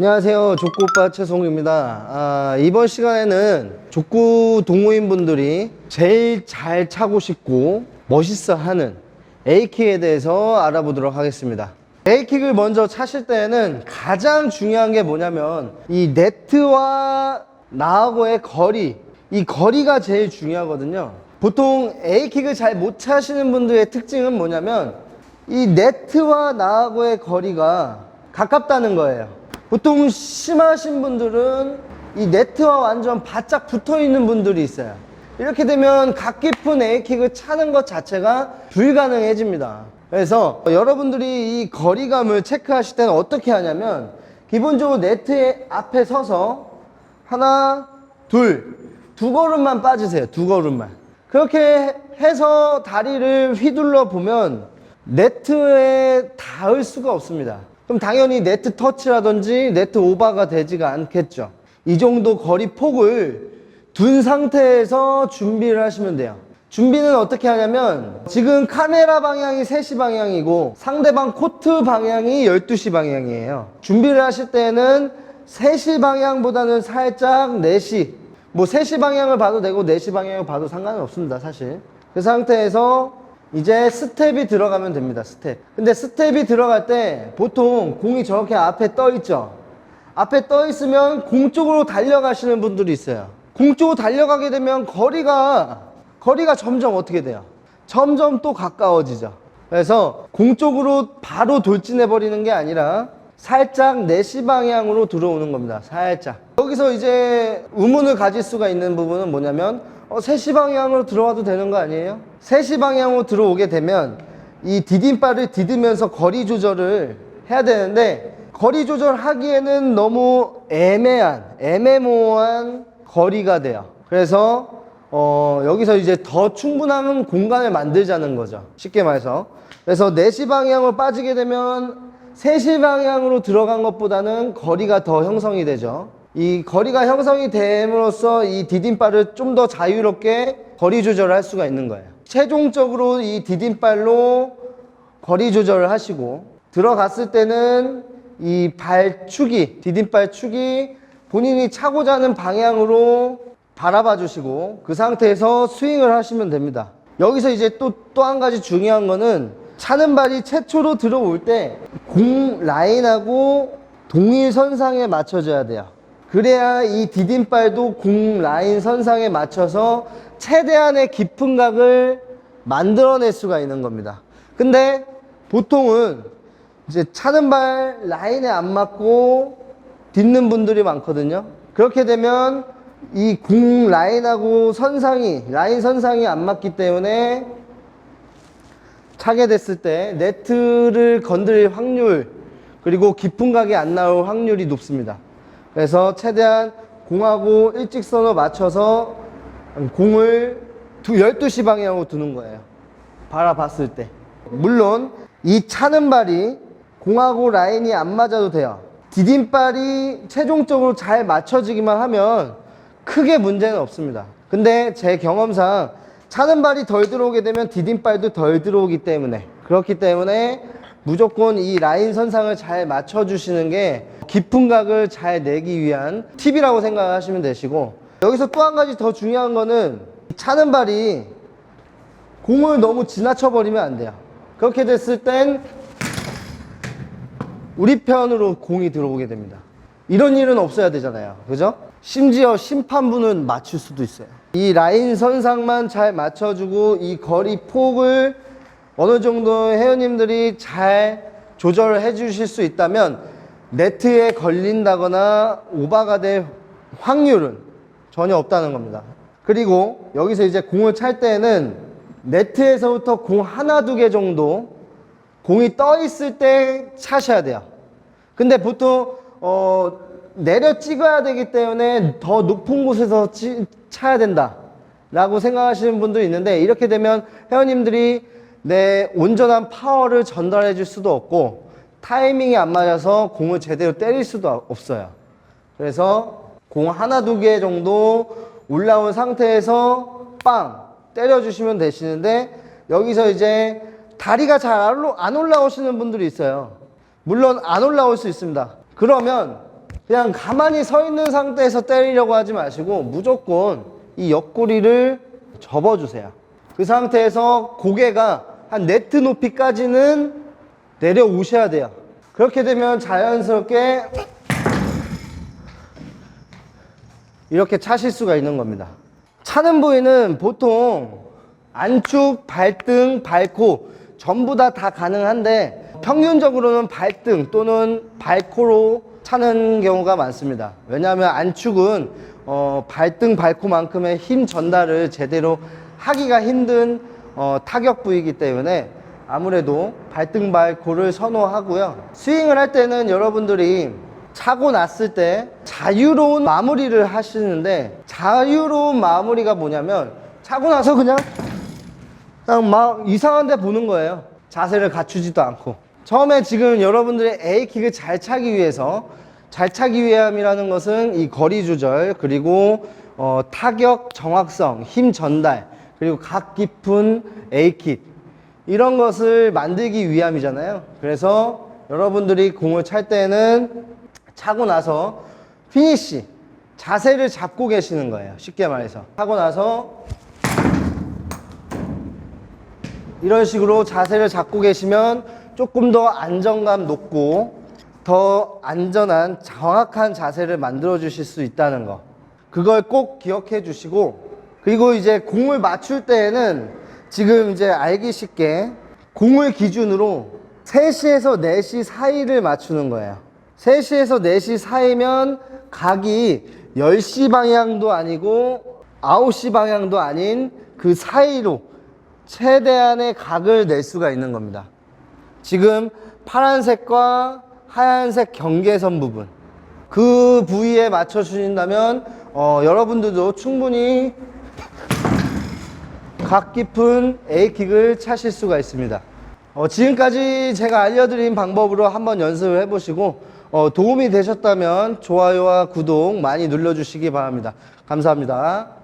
안녕하세요. 족구오빠 최성우입니다. 이번 시간에는 족구 동호인분들이 제일 잘 차고 싶고 멋있어 하는 A킥에 대해서 알아보도록 하겠습니다. A킥을 먼저 차실 때는 가장 중요한 게 뭐냐면 이 네트와 나하고의 거리, 이 거리가 제일 중요하거든요. 보통 A킥을 잘 못 차시는 분들의 특징은 뭐냐면 이 네트와 나하고의 거리가 가깝다는 거예요. 보통 심하신 분들은 이 네트와 완전 바짝 붙어 있는 분들이 있어요. 이렇게 되면 각 깊은 A킥을 차는 것 자체가 불가능해집니다. 그래서 여러분들이 이 거리감을 체크하실 때는 어떻게 하냐면 기본적으로 네트 앞에 서서 하나, 두 걸음만 빠지세요. 두 걸음만. 그렇게 해서 다리를 휘둘러 보면 네트에 닿을 수가 없습니다. 그럼 당연히 네트 터치라든지 네트 오버가 되지가 않겠죠. 이 정도 거리 폭을 둔 상태에서 준비를 하시면 돼요. 준비는 어떻게 하냐면 지금 카메라 방향이 3시 방향이고 상대방 코트 방향이 12시 방향이에요. 준비를 하실 때는 3시 방향보다는 살짝 4시, 뭐 3시 방향을 봐도 되고 4시 방향을 봐도 상관은 없습니다, 사실. 그 상태에서 이제 스텝이 들어가면 됩니다. 스텝. 근데 스텝이 들어갈 때 보통 공이 저렇게 앞에 떠 있죠. 앞에 떠 있으면 공 쪽으로 달려가시는 분들이 있어요. 공 쪽으로 달려가게 되면 거리가 점점 어떻게 돼요? 점점 또 가까워지죠. 그래서 공 쪽으로 바로 돌진해 버리는 게 아니라 살짝 4시 방향으로 들어오는 겁니다. 살짝. 여기서 이제 의문을 가질 수가 있는 부분은 뭐냐면 3시 방향으로 들어와도 되는 거 아니에요? 3시 방향으로 들어오게 되면 이 디딤발을 디디면서 거리 조절을 해야 되는데 거리 조절하기에는 너무 애매모호한 거리가 돼요. 그래서 여기서 이제 더 충분한 공간을 만들자는 거죠. 쉽게 말해서. 그래서 4시 방향으로 빠지게 되면 3시 방향으로 들어간 것보다는 거리가 더 형성이 되죠. 이 거리가 형성이 됨으로써 이 디딤발을 좀 더 자유롭게 거리 조절을 할 수가 있는 거예요. 최종적으로 이 디딤발로 거리 조절을 하시고 들어갔을 때는 이 발축이, 디딤발 축이 본인이 차고자 하는 방향으로 바라봐 주시고 그 상태에서 스윙을 하시면 됩니다. 여기서 이제 또 한 가지 중요한 거는 차는 발이 최초로 들어올 때 공 라인하고 동일 선상에 맞춰져야 돼요. 그래야 이 디딤발도 공 라인 선상에 맞춰서 최대한의 깊은 각을 만들어낼 수가 있는 겁니다. 근데 보통은 이제 차는 발 라인에 안 맞고 딛는 분들이 많거든요. 그렇게 되면 이 공 라인하고 라인 선상이 안 맞기 때문에 차게 됐을 때 네트를 건드릴 확률 그리고 깊은 각이 안 나올 확률이 높습니다. 그래서 최대한 공하고 일직선으로 맞춰서 공을 12시 방향으로 두는 거예요. 바라봤을 때. 물론 이 차는 발이 공하고 라인이 안 맞아도 돼요. 디딤발이 최종적으로 잘 맞춰지기만 하면 크게 문제는 없습니다. 근데 제 경험상 차는 발이 덜 들어오게 되면 디딤발도 덜 들어오기 때문에 그렇기 때문에 무조건 이 라인 선상을 잘 맞춰주시는 게 깊은 각을 잘 내기 위한 팁이라고 생각하시면 되시고 여기서 또 한 가지 더 중요한 거는 차는 발이 공을 너무 지나쳐 버리면 안 돼요. 그렇게 됐을 땐 우리 편으로 공이 들어오게 됩니다. 이런 일은 없어야 되잖아요. 그죠? 심지어 심판부는 맞출 수도 있어요. 이 라인 선상만 잘 맞춰주고 이 거리 폭을 어느 정도 회원님들이 잘 조절을 해 주실 수 있다면 네트에 걸린다거나 오버가 될 확률은 전혀 없다는 겁니다. 그리고 여기서 이제 공을 찰 때는 네트에서부터 공 하나, 두 개 정도 공이 떠 있을 때 차셔야 돼요. 근데 보통 내려 찍어야 되기 때문에 더 높은 곳에서 차야 된다 라고 생각하시는 분도 있는데 이렇게 되면 회원님들이 내 온전한 파워를 전달해 줄 수도 없고 타이밍이 안 맞아서 공을 제대로 때릴 수도 없어요. 그래서 공 하나, 두 개 정도 올라온 상태에서 빵 때려주시면 되시는데 여기서 이제 다리가 잘 안 올라오시는 분들이 있어요. 물론 안 올라올 수 있습니다. 그러면 그냥 가만히 서 있는 상태에서 때리려고 하지 마시고 무조건 이 옆구리를 접어주세요. 그 상태에서 고개가 한 네트 높이까지는 내려오셔야 돼요. 그렇게 되면 자연스럽게 이렇게 차실 수가 있는 겁니다. 차는 부위는 보통 안축, 발등, 발코 전부 다 가능한데 평균적으로는 발등 또는 발코로 차는 경우가 많습니다. 왜냐하면 안축은 발등, 발코만큼의 힘 전달을 제대로 하기가 힘든 타격 부위이기 때문에 아무래도 발등, 발코를 선호하고요. 스윙을 할 때는 여러분들이 차고 났을 때 자유로운 마무리를 하시는데, 자유로운 마무리가 뭐냐면 차고 나서 그냥 막 이상한 데 보는 거예요. 자세를 갖추지도 않고. 처음에 지금 여러분들의 A킥을 잘 차기 위함이라는 것은 이 거리 조절, 그리고 타격 정확성, 힘 전달, 그리고 각 깊은 A킥, 이런 것을 만들기 위함이잖아요. 그래서 여러분들이 공을 찰 때는 차고 나서 피니쉬, 자세를 잡고 계시는 거예요. 쉽게 말해서 차고 나서 이런 식으로 자세를 잡고 계시면 조금 더 안정감 높고 더 안전한 정확한 자세를 만들어 주실 수 있다는 거, 그걸 꼭 기억해 주시고, 그리고 이제 공을 맞출 때에는 지금 이제 알기 쉽게 공을 기준으로 3시에서 4시 사이를 맞추는 거예요. 3시에서 4시 사이면 각이 10시 방향도 아니고 9시 방향도 아닌 그 사이로 최대한의 각을 낼 수가 있는 겁니다. 지금 파란색과 하얀색 경계선 부분, 그 부위에 맞춰 주신다면 여러분들도 충분히 각 깊은 A킥을 차실 수가 있습니다. 지금까지 제가 알려드린 방법으로 한번 연습을 해보시고 도움이 되셨다면 좋아요와 구독 많이 눌러주시기 바랍니다. 감사합니다.